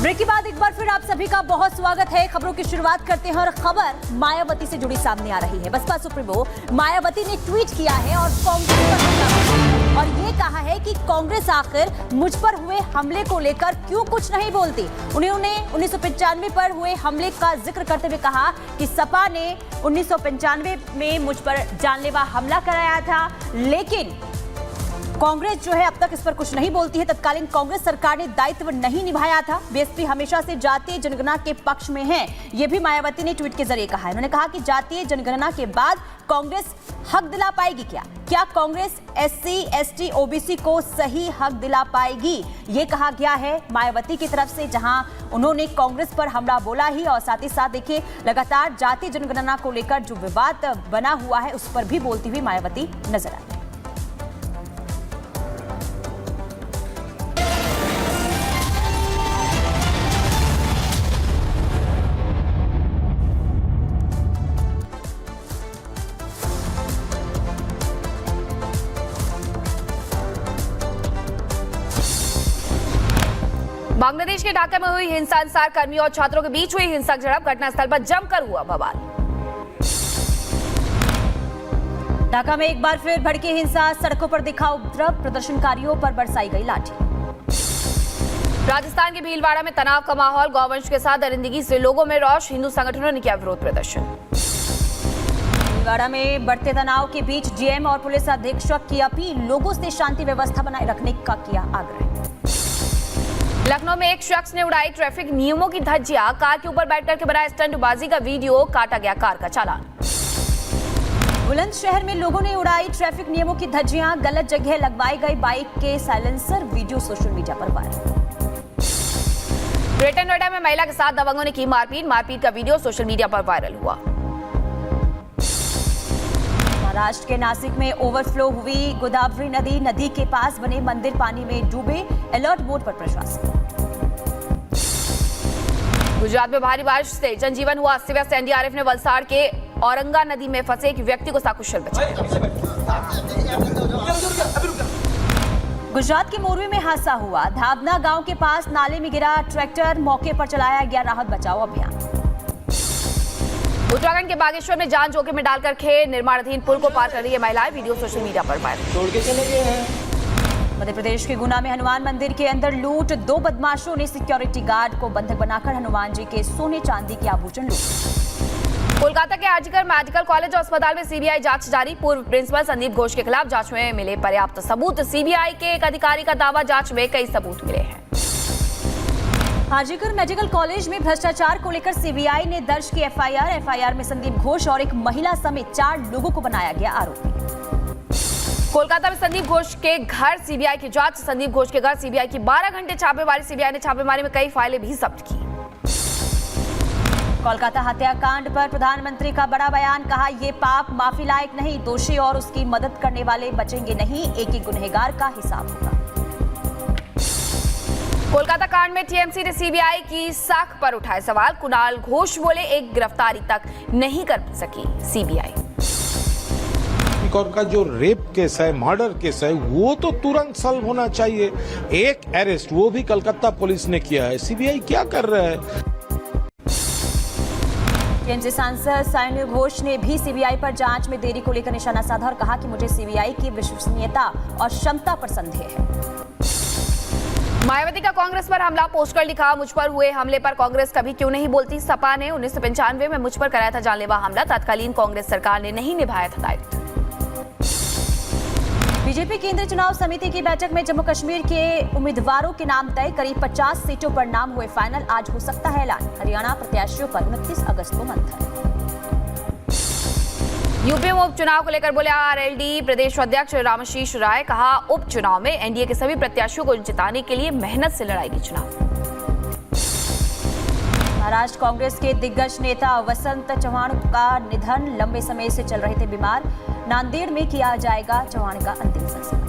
Break के बाद एक बार फिर आप सभी का बहुत स्वागत है। खबरों की शुरुआत करते हैं और खबर मायावती से जुड़ी सामने आ रही है। बसपा सुप्रीमो मायावती ने ट्वीट किया है और कांग्रेस पर हमला किया और ये कहा है कि कांग्रेस आखिर मुझ पर हुए हमले को लेकर क्यों कुछ नहीं बोलती। उन्होंने 1995 पर हुए हमले का जिक्र करते हुए कहा कि सपा ने 1995 में मुझ पर जानलेवा हमला कराया था, लेकिन कांग्रेस जो है अब तक इस पर कुछ नहीं बोलती है। तत्कालीन कांग्रेस सरकार ने दायित्व नहीं निभाया था। बीएसपी हमेशा से जातीय जनगणना के पक्ष में है, ये भी मायावती ने ट्वीट के जरिए कहा है। उन्होंने कहा कि जातीय जनगणना के बाद कांग्रेस हक दिला पाएगी क्या कांग्रेस एससी, एसटी, ओबीसी को सही हक दिला पाएगी, ये कहा गया है मायावती की तरफ से, जहां उन्होंने कांग्रेस पर हमला बोला ही और साथ ही साथ देखिए लगातार जातीय जनगणना को लेकर जो विवाद बना हुआ है उस पर भी बोलती हुई मायावती नजर आई। बांग्लादेश के ढाका में हुई हिंसा, अंसार कर्मियों और छात्रों के बीच हुई हिंसक झड़प, घटनास्थल पर जमकर हुआ बवाल। ढाका में एक बार फिर भड़की हिंसा, सड़कों पर दिखा उपद्रव, प्रदर्शनकारियों पर बरसाई गई लाठी। राजस्थान के भीलवाड़ा में तनाव का माहौल, गौवंश के साथ दरिंदगी से लोगों में रोष, हिंदू संगठनों ने किया विरोध प्रदर्शन। भीलवाड़ा में बढ़ते तनाव के बीच डीएम और पुलिस अधीक्षक की अपील, लोगों से शांति व्यवस्था बनाए रखने का किया आग्रह। लखनऊ में एक शख्स ने उड़ाई ट्रैफिक नियमों की धज्जियां, कार के ऊपर बैठकर के बनाया स्टंटबाजी का वीडियो, काटा गया कार का चालान। बुलंदशहर में लोगों ने उड़ाई ट्रैफिक नियमों की धज्जियां, गलत जगह लगवाई गई बाइक के साइलेंसर, वीडियो सोशल मीडिया पर वायरल। ग्रेटर नोएडा में महिला के साथ दबंगों ने की मारपीट का वीडियो सोशल मीडिया पर वायरल हुआ। महाराष्ट्र के नासिक में ओवरफ्लो हुई गोदावरी नदी के पास बने मंदिर पानी में डूबे, अलर्ट मोड पर प्रशासन। गुजरात में भारी बारिश से जनजीवन हुआ अस्त व्यस्त, एनडीआरएफ ने वलसाड़ के औरंगा नदी में फंसे एक व्यक्ति को सकुशल बचाया। गुजरात के मोरबी में हादसा हुआ, धाबना गांव के पास नाले में गिरा ट्रैक्टर, मौके पर चलाया गया राहत बचाओ अभियान। उत्तराखंड के बागेश्वर में जान जोखिम में डालकर खे निर्माणाधीन पुल को पार कर रही है महिलाएं, वीडियो सोशल मीडिया पर वायरल। तोड़ के चले गए हैं। मध्य प्रदेश के गुना में हनुमान मंदिर के अंदर लूट, 2 बदमाशों ने सिक्योरिटी गार्ड को बंधक बनाकर हनुमान जी के सोने चांदी के आभूषण लूटे। कोलकाता के आरजीकर मेडिकल कॉलेज और अस्पताल में सीबीआई जांच जारी, पूर्व प्रिंसिपल संदीप घोष के खिलाफ जांच में मिले पर्याप्त सबूत। सीबीआई के एक अधिकारी का दावा, जांच में कई सबूत मिले हैं। आरजीकर मेडिकल कॉलेज में भ्रष्टाचार को लेकर सीबीआई ने दर्ज की एफआईआर में संदीप घोष और एक महिला समेत 4 लोगों को बनाया गया आरोपी। कोलकाता में संदीप घोष के घर सीबीआई की जांच, संदीप घोष के घर सीबीआई की 12 घंटे छापेमारी, सीबीआई ने छापेमारी में कई फाइलें भी जब्त की। कोलकाता हत्याकांड पर प्रधानमंत्री का बड़ा बयान, कहा यह पाप माफी लायक नहीं, दोषी और उसकी मदद करने वाले बचेंगे नहीं, एक एक गुनहगार का हिसाब होगा। कोलकाता कांड में टीएमसी ने सीबीआई की साख पर उठाए सवाल, कुणाल घोष बोले एक गिरफ्तारी तक नहीं कर सकी सीबीआई। और का जो रेप केस है, मर्डर केस है, वो तो तुरंत सॉल्व होना चाहिए। एक अरेस्ट वो भी कलकत्ता पुलिस ने किया है, सीबीआई क्या कर रहा है। टीएमसी सांसद सायनी घोष ने भी सीबीआई पर जांच में देरी को लेकर निशाना साधा और कहा कि मुझे सीबीआई की विश्वसनीयता और क्षमता पर संदेह है। मायावती का कांग्रेस पर हमला, पोस्टर लिखा, मुझ पर हुए हमले पर कांग्रेस कभी क्यों नहीं बोलती। सपा ने 1995 में मुझ पर कराया था जानलेवा हमला, तत्कालीन कांग्रेस सरकार ने नहीं निभाया था दायित्व। बीजेपी केंद्रीय चुनाव समिति की बैठक में जम्मू कश्मीर के उम्मीदवारों के नाम तय, करीब 50 सीटों पर नाम हुए फाइनल, आज हो सकता है ऐलान। हरियाणा प्रत्याशियों पर 29 अगस्त को मंथन। यूपी में उपचुनाव को लेकर बोले आरएलडी प्रदेश अध्यक्ष रामाशीष राय, कहा उपचुनाव में एनडीए के सभी प्रत्याशियों को जिताने के लिए मेहनत से लड़ाएगी चुनाव। महाराष्ट्र कांग्रेस के दिग्गज नेता वसंत चव्हाण का निधन, लंबे समय से चल रहे थे बीमार, नांदेड़ में किया जाएगा चव्हाण का अंतिम संस्कार।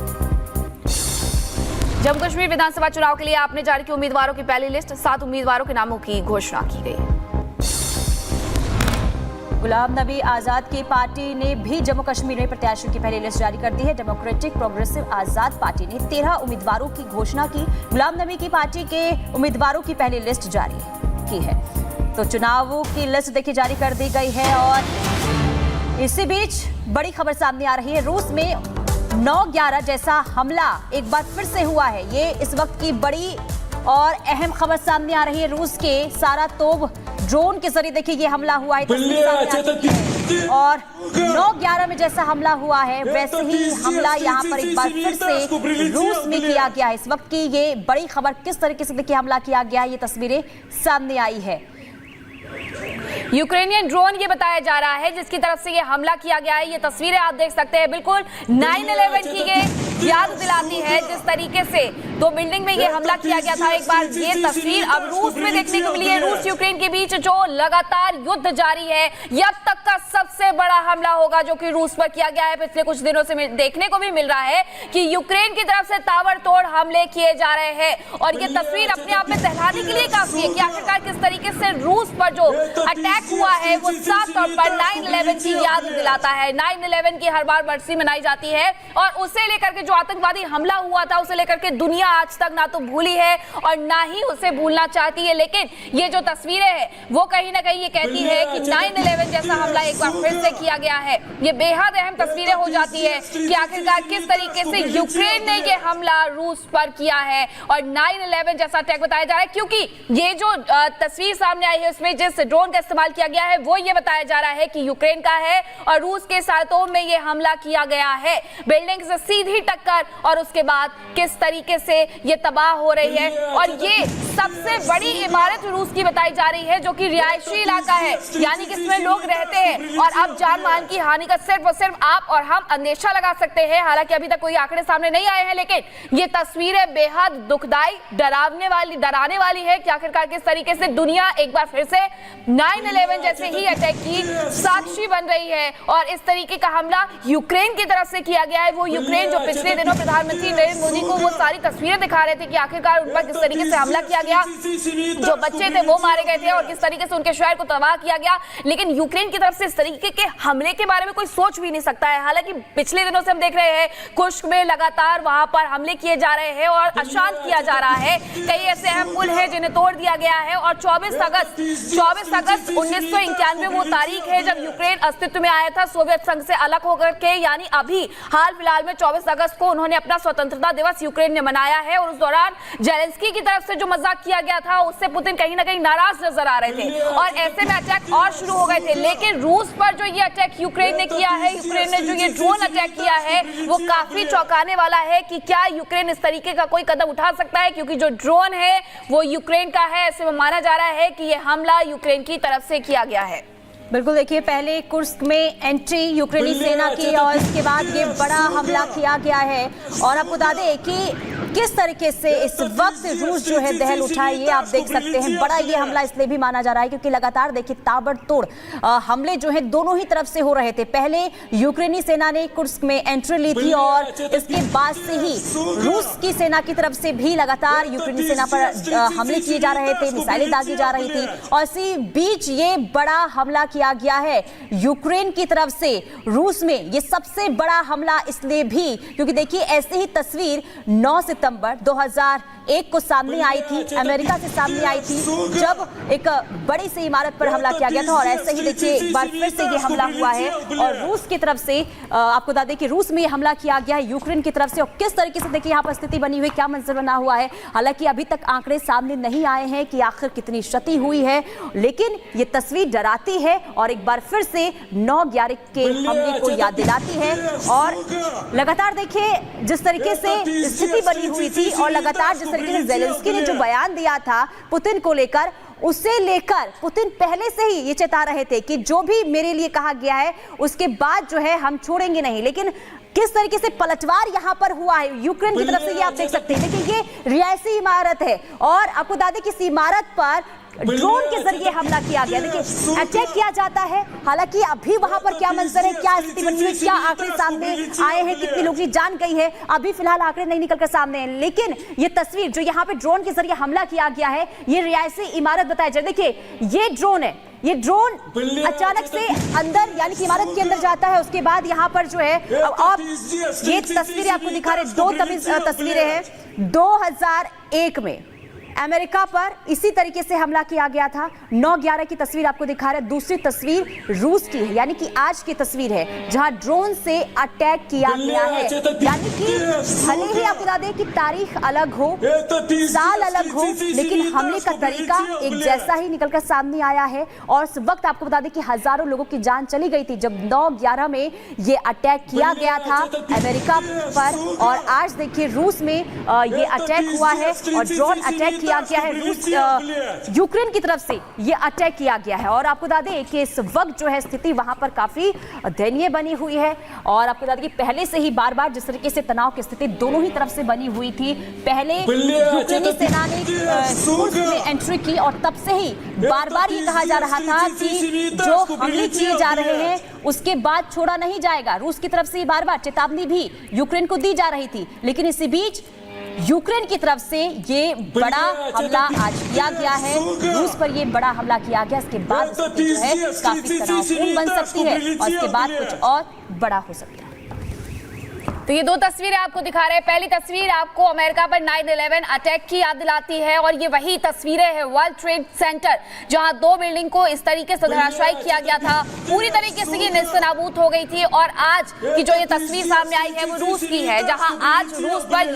जम्मू कश्मीर विधानसभा चुनाव के लिए आपने जारी की उम्मीदवारों की पहली लिस्ट, 7 उम्मीदवारों के नामों की घोषणा की गई। गुलाम नबी आजाद की पार्टी ने भी जम्मू कश्मीर में प्रत्याशियों की पहली लिस्ट जारी कर दी है। डेमोक्रेटिक प्रोग्रेसिव आजाद पार्टी ने 13 उम्मीदवारों की घोषणा की। गुलाम नबी की पार्टी के उम्मीदवारों की पहली लिस्ट जारी की है। तो चुनावों की लिस्ट देखिए जारी कर दी गई है। और इसी बीच बड़ी खबर सामने आ रही है। रूस में 9/11 जैसा हमला एक बार फिर से हुआ है। ये इस वक्त की बड़ी और अहम खबर सामने आ रही है। रूस के सारातोव ड्रोन के जरिए देखिए ये हमला हुआ है। और 9/11 में जैसा हमला हुआ है वैसे ही हमला यहाँ पर एक बार फिर से रूस में किया गया है। इस वक्त की ये बड़ी खबर, किस तरीके से देखिए हमला किया गया है, ये तस्वीरें सामने आई है। यूक्रेनियन ड्रोन ये बताया जा रहा है जिसकी तरफ से ये हमला किया गया है। ये तस्वीरें आप देख सकते हैं, बिल्कुल 9/11 की ये याद दिलाती है। जिस तरीके से दो बिल्डिंग में ये हमला किया गया था, एक बार ये तस्वीर अब रूस में देखने को मिली है। रूस यूक्रेन के बीच जो लगातार युद्ध जारी है, ये अब तक का सबसे बड़ा हमला होगा जो कि रूस पर किया गया है। पिछले कुछ दिनों से देखने को भी मिल रहा है कि यूक्रेन की तरफ से ताबड़तोड़ हमले किए जा रहे हैं। और ये तस्वीर अपने आप में दहलाने के लिए काफी है कि आखिरकार किस तरीके से रूस पर जो अटैक हुआ है वो साफ तौर पर 9/11 की याद दिलाता है। 9/11 की हर बार बरसी मनाई जाती है और उसे लेकर के जो आतंकवादी हमला हुआ था उसे लेकर के दुनिया आज तक ना तो भूली है और ना ही उसे भूलना चाहती है। लेकिन ये जो तस्वीरें हैं वो कहीं ना कहीं ये कहती है कि 9/11 जैसा हमला एक बार फिर से किया गया है। ये बेहद अहम तस्वीरें हो जाती है कि आखिरकार किस तरीके से यूक्रेन ने ये हमला रूस पर किया है और 9/11 जैसा अटैक बताया जा रहा है। क्योंकि ये जो तस्वीर सामने आई है उसमें जिस ड्रोन का इस्तेमाल किया गया है वो ये बताया जा रहा है कि यूक्रेन का है और रूस के सारातोव में ये हमला किया गया है। बिल्डिंग से सीधी टक्कर और उसके बाद किस तरीके से ये तबाह हो रही है। और ये सबसे बड़ी इमारत रूस की बताई जा रही है जो कि रिहायशी इलाका है, यानी कि इसमें लोग रहते हैं। और अब जान मान की हानि का सिर्फ और सिर्फ आप और हम अंदेशा लगा सकते हैं। हालांकि अभी तक कोई आंकड़े सामने नहीं आए हैं, लेकिन ये तस्वीरें बेहद दुखदाई, डराने वाली है कि आखिरकार किस तरीके से दुनिया एक बार फिर से 9/11 जैसे ही अटैक की साक्षी बन रही है। और इस तरीके का हमला यूक्रेन की तरफ से किया गया है। वो यूक्रेन जो पिछले दिनों प्रधानमंत्री नरेंद्र मोदी को वो सारी तस्वीरें दिखा रहे थे कि आखिरकार उन पर किस तरीके से हमला किया गया, जो बच्चे थे वो मारे गए थे और किस तरीके से उनके शहर को तबाह किया गया। लेकिन यूक्रेन की तरफ से इस तरीके के हमले के बारे में कोई सोच भी नहीं सकता है। हालांकि पिछले दिनों से हम देख रहे हैं कुर्स्क में लगातार वहां पर हमले किए जा रहे हैं और अशांत किया जा रहा है। कई ऐसे अहम पुल है जिन्हें तोड़ दिया गया है। और 24 अगस्त 1991 वो तारीख है जब यूक्रेन अस्तित्व में आया था सोवियत संघ से अलग होकर के। यानी अभी हाल फिलहाल में 24 अगस्त को उन्होंने अपना स्वतंत्रता दिवस यूक्रेन ने मनाया है। और उस दौरान जेलेंस्की की तरफ से जो मजाक किया गया था उससे पुतिन कहीं ना कहीं नाराज नजर आ रहे थे और ऐसे में अटैक और शुरू हो गए थे। लेकिन रूस पर जो ये अटैक यूक्रेन ने किया है, यूक्रेन ने जो ये ड्रोन अटैक किया है वो काफी चौंकाने वाला है कि क्या यूक्रेन इस तरीके का कोई कदम उठा सकता है, क्योंकि जो ड्रोन है वो यूक्रेन का है। ऐसे में माना जा रहा है कि ये हमला यूक्रेन की तरफ से किया गया है। बिल्कुल, देखिए पहले कुर्स्क में एंट्री यूक्रेनी सेना की और इसके बाद ये बड़ा हमला किया गया है। और आपको बता दें कि किस तरीके से इस वक्त रूस जो है दहल उठा है, ये आप देख सकते हैं। बड़ा ये हमला इसलिए भी माना जा रहा है क्योंकि लगातार देखिए ताबड़तोड़ हमले जो है दोनों ही तरफ से हो रहे थे। पहले यूक्रेनी सेना ने कुर्स्क में एंट्री ली थी और इसके बाद से ही रूस की सेना की तरफ से भी लगातार यूक्रेनी सेना पर हमले किए जा रहे थे, मिसाइलें दागी जा रही थी। और इसी बीच ये बड़ा हमला किया गया है यूक्रेन की तरफ से रूस में। ये सबसे बड़ा हमला इसलिए भी क्योंकि देखिए ऐसे ही तस्वीर 9 सितंबर 2001 को सामने आई थी, अमेरिका से सामने आई थी, जब एक बड़ी सी इमारत पर हमला किया गया था। और ऐसे ही देखिए एक बार फिर से ये हमला हुआ है और रूस की तरफ से आपको बता दें कि रूस में ये हमला किया गया है यूक्रेन की तरफ से। और किस तरीके से देखिए यहाँ पर स्थिति बनी हुई, क्या मंजर बना हुआ है। हालांकि अभी तक आंकड़े सामने नहीं आए हैं कि आखिर कितनी क्षति हुई है, लेकिन ये तस्वीर डराती है और एक बार फिर से 9/11 के हमले को याद दिलाती है। और लगातार देखिए जिस तरीके से स्थिति बनी हुई थी और लगातार जिस तरीके से जेलेंस्की ने जो बयान दिया था पुतिन को लेकर, उसे लेकर पुतिन पहले से ही ये चेता रहे थे कि जो भी मेरे लिए कहा गया है उसके बाद जो है हम छोड़ेंगे नहीं। लेकिन किस तरीके से पलटवार यहाँ पर हुआ है यूक्रेन की तरफ से, ये आप देख सकते हैं। देखिए ये रिहायशी इमारत है और आपको बता दें कि इस इमारत पर ड्रोन के जरिए हमला किया गया। देखिए अटैक किया जाता है। हालांकि अभी वहां पर क्या मंजर है, क्या स्थिति बनी हुई, क्या आंकड़े सामने आए हैं, कितनी लोगों की जान गई है, अभी फिलहाल आंकड़े नहीं निकलकर सामने हैं। लेकिन ये तस्वीर जो यहाँ पे ड्रोन के जरिए हमला किया गया है, ये रिहायशी इमारत बताया जाए। देखिए ये ड्रोन है, ये ड्रोन अचानक से अंदर यानी कि इमारत के अंदर जाता है। उसके बाद यहाँ पर जो है आप ये तस्वीरें आपको दिखा रहे, दो तस्वीरें हैं। 2001 में अमेरिका पर इसी तरीके से हमला किया गया था। 9/11 की तस्वीर आपको दिखा रहे हैं। दूसरी तस्वीर रूस की है, यानी कि आज की तस्वीर है जहां ड्रोन से अटैक किया गया है। यानी कि भले ही आपको बता दें कि तारीख अलग हो, साल अलग हो, लेकिन हमले का तरीका एक जैसा ही निकलकर सामने आया है। और उस वक्त आपको बता दें कि हजारों लोगों की जान चली गई थी जब 9/11 में ये अटैक किया गया था अमेरिका पर। और आज देखिए रूस में ये अटैक हुआ है और ड्रोन अटैक किया गया है। रूस यूक्रेन की तरफ से ये अटैक किया गया है। और आपको बता दें कि इस वक्त जो है स्थिति वहां पर काफी दयनीय बनी हुई है। और आपको बता दें कि पहले से ही बार बार जिस तरीके से तनाव की स्थिति दोनों ही तरफ से बनी हुई थी, पहले यूक्रेनी सेना ने में एंट्री की और तब से ही बार बार ये कहा जा रहा था कि जो हमले किए जा रहे हैं उसके बाद छोड़ा नहीं जाएगा। रूस की तरफ से बार बार चेतावनी भी यूक्रेन को दी जा रही थी, लेकिन इसी बीच यूक्रेन की तरफ से ये बड़ा हमला आज किया गया है। रूस पर ये बड़ा हमला किया गया, इसके बाद स्थिति जो है काफी तनावपूर्ण बन सकती है और इसके बाद कुछ और बड़ा हो सकता है। तो ये दो तस्वीरें आपको दिखा रहे हैं। पहली तस्वीर आपको अमेरिका पर 9/11 अटैक की याद दिलाती है और ये वही तस्वीरें हैं वर्ल्ड ट्रेड सेंटर जहां 2 बिल्डिंग को इस तरीके से धराशायी किया गया था, पूरी तरीके से ये नेस्तनाबूद हो गई थी। और आज की जो ये तस्वीर सामने आई है वो रूस की है, जहां आज रूस पर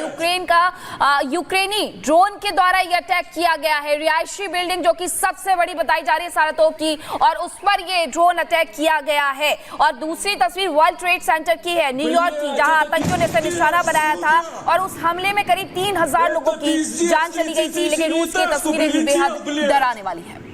यूक्रेनी ड्रोन के द्वारा ये अटैक किया गया है। रिहायशी बिल्डिंग जो कि सबसे बड़ी बताई जा रही है सारातोव की, और उस पर ये ड्रोन अटैक किया गया है। और दूसरी तस्वीर वर्ल्ड ट्रेड सेंटर की है न्यूयॉर्क की, जहां आतंकियों ने इसे निशाना बनाया था और उस हमले में करीब 3000 लोगों की जान चली गई थी। लेकिन रूस की तस्वीरें भी बेहद डराने वाली है।